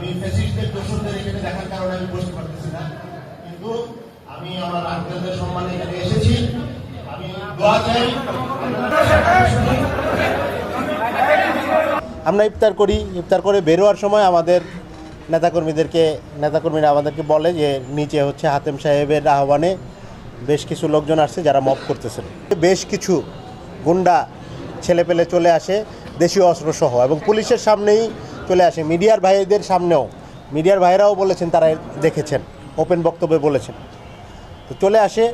আমি ফ্যাসিস্টদের দোষরদের এখানে দেখার কারণে আমি বসতে পারতেছি না, কিন্তু আমি আমার আত্মীয়দের সম্মানে এখানে এসেছি। আমি দোয়া চাই। আমরা ইফতার করি, ইফতার করে বেরোয়ার সময় আমাদের নেতাকর্মীরা আমাদেরকে বলে যে নিচে হচ্ছে হাতেম সাহেবের আহ্বানে বেশ কিছু লোকজন আসছে যারা মব করতেছেন। বেশ কিছু গুন্ডা ছেলেপেলে চলে আসে দেশীয় অস্ত্রসহ এবং পুলিশের সামনেই চলে আসে, মিডিয়ার ভাইদের সামনেও। মিডিয়ার ভাইরাও বলেছেন তারা দেখেছেন, ওপেন বক্তব্যে বলেছেন। তো চলে আসে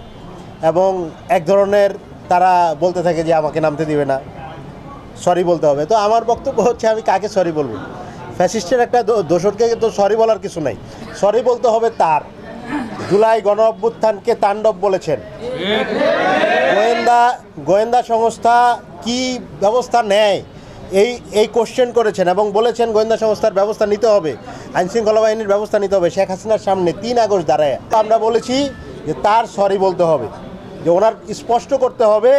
এবং এক ধরনের তারা বলতে থাকে যে আমাকে নামতে দিবে না, সরি বলতে হবে। তো আমার বক্তব্য হচ্ছে আমি কাকে সরি বলবো? ফ্যাসিস্টের একটা দোষরকে তো সরি বলার কিছু নাই, সরি বলতে হবে তার। জুলাই গণ অভ্যুত্থানকে তাণ্ডব বলেছেন। গোয়েন্দা সংস্থা কি ব্যবস্থা নেয় এই কোশ্চেন করেছেন এবং বলেছেন গোয়েন্দা সংস্থার ব্যবস্থা নিতে হবে, আইনশৃঙ্খলা বাহিনীর ব্যবস্থা নিতে হবে। শেখ হাসিনার সামনে 3 আগস্ট দাঁড়ায় আমরা বলেছি যে তার সরি বলতে হবে, যে ওনার স্পষ্ট করতে হবে।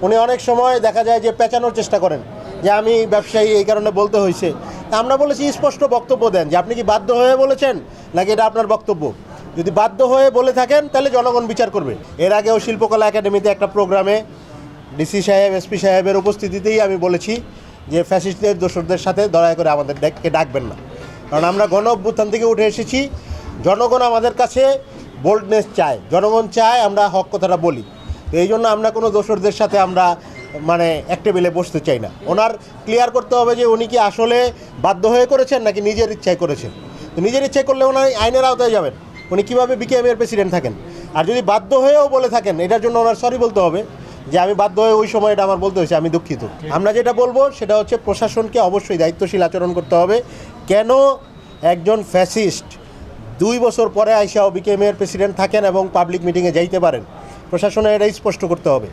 উনি অনেক সময় দেখা যায় যে পেঁচানোর চেষ্টা করেন যে আমি ব্যবসায়ী, এই কারণে বলতে হয়েছে। তা আমরা বলেছি স্পষ্ট বক্তব্য দেন যে আপনি কি বাধ্য হয়ে বলেছেন নাকি এটা আপনার বক্তব্য। যদি বাধ্য হয়ে বলে থাকেন তাহলে জনগণ বিচার করবে। এর আগেও শিল্পকলা একাডেমিতে একটা প্রোগ্রামে ডিসি সাহেব, এসপি সাহেবের উপস্থিতিতেই আমি বলেছি যে ফ্যাসিস্টদের দোসরদের সাথে দয়া করে আমাদেরকে ডাকবেন না, কারণ আমরা গণ অভ্যুত্থান থেকে উঠে এসেছি। জনগণ আমাদের কাছে বোল্ডনেস চায়, জনগণ চায় আমরা হক কথাটা বলি। তো এই জন্য আমরা কোনো দোসরদের সাথে আমরা এক টেবিলে বসতে চাই না। ওনার ক্লিয়ার করতে হবে যে উনি কি আসলে বাধ্য হয়ে করেছেন নাকি নিজের ইচ্ছায় করেছেন। তো নিজের ইচ্ছায় করলে ওনার আইনের আওতায় যাবেন, উনি কীভাবে বিকেএমের প্রেসিডেন্ট থাকেন। আর যদি বাধ্য হয়েও বলে থাকেন এটার জন্য ওনার সরি বলতে হবে, যে আমি বাধ্য হয়ে ওই সময় এটা আমার বলতে হয়েছে, আমি দুঃখিত। আমরা যেটা বলবো সেটা হচ্ছে প্রশাসনকে অবশ্যই দায়িত্বশীল আচরণ করতে হবে। কেন একজন ফ্যাসিস্ট 2 বছর পরে আইসাও বিকেএমের প্রেসিডেন্ট থাকেন এবং পাবলিক মিটিংয়ে যাইতে পারেন, প্রশাসনের এটাই স্পষ্ট করতে হবে।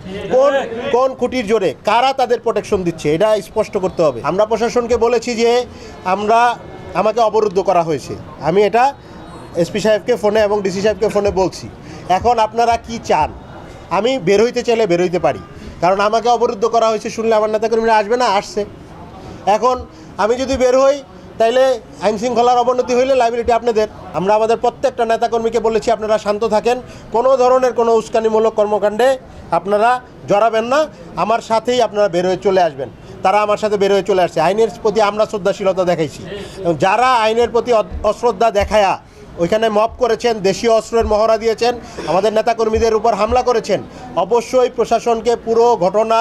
কোন খুঁটির জোরে কারা তাদের প্রোটেকশন দিচ্ছে এটা স্পষ্ট করতে হবে। আমরা প্রশাসনকে বলেছি যে আমাকে অবরুদ্ধ করা হয়েছে, আমি এটা এসপি সাহেবকে ফোনে এবং ডিসি সাহেবকে ফোনে বলছি। এখন আপনারা কি চান? আমি বের হইতে চাইলে বের হইতে পারি, কারণ আমাকে অবরুদ্ধ করা হয়েছে শুনলে আমার নেতাকর্মীরা আসবে না, আসছে। এখন আমি যদি বের হই তাইলে আইনশৃঙ্খলার অবনতি হইলে লাইবিলিটি আপনাদের। আমরা আমাদের প্রত্যেকটা নেতাকর্মীকে বলেছি আপনারা শান্ত থাকেন, কোনো ধরনের কোনো উস্কানিমূলক কর্মকাণ্ডে আপনারা জড়াবেন না, আমার সাথেই আপনারা বের হয়ে চলে আসবেন। তারা আমার সাথে বের হয়ে চলে আসছে। আইনের প্রতি আমরা শ্রদ্ধাশীলতা দেখাইছি, এবং যারা আইনের প্রতি অশ্রদ্ধা দেখায়া ওইখানে মব করেছেন, দেশীয় অস্ত্রের মহড়া দিয়েছেন, আমাদের নেতাকর্মীদের উপর হামলা করেছেন, অবশ্যই প্রশাসনকে পুরো ঘটনা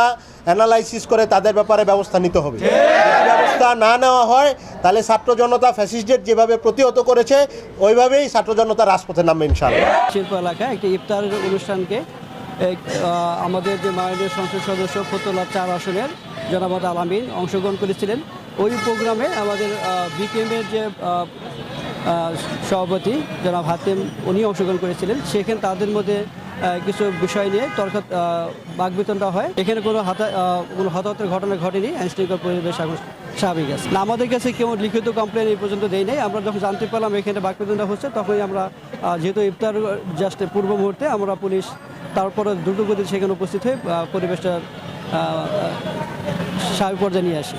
অ্যানালাইসিস করে তাদের ব্যাপারে ব্যবস্থা নিতে হবে। যদি ব্যবস্থা না নেওয়া হয় তাহলে ছাত্র জনতা ফ্যাসিস্টদের যেভাবে প্রতিহত করেছে ওইভাবেই ছাত্র জনতা রাজপথে নামবে ইনশাআল্লাহ। শিল্প এলাকায় একটি ইফতারের অনুষ্ঠানকে আমাদের যে মাননীয় সংসদ সদস্য ফতুল্লাহ 4 আসনের জনাব আলামিন অংশগ্রহণ করেছিলেন। ওই প্রোগ্রামে আমাদের বিকেএমের যে সভাপতি জনাব হাতেম উনি অংশগ্রহণ করেছিলেন। সেখানে তাদের মধ্যে কিছু বিষয় নিয়ে বাকবিতণ্ডা হয়। এখানে কোনো হতাহতের ঘটনা ঘটেনি, আইনশৃঙ্খলা পরিবেশ এখন স্বাভাবিক আছে। আমাদের কাছে কেউ লিখিত কমপ্লেন এই পর্যন্ত দেয় নাই। আমরা যখন জানতে পারলাম এখানে বাকবিতণ্ডা হচ্ছে তখনই আমরা যেহেতু ইফতার জাস্ট পূর্ব মুহূর্তে আমরা পুলিশ তারপরে দ্রুতগতিতে সেখানে উপস্থিত হয়ে পরিবেশটা স্বাভাবিক পর্যায়ে নিয়ে আসি।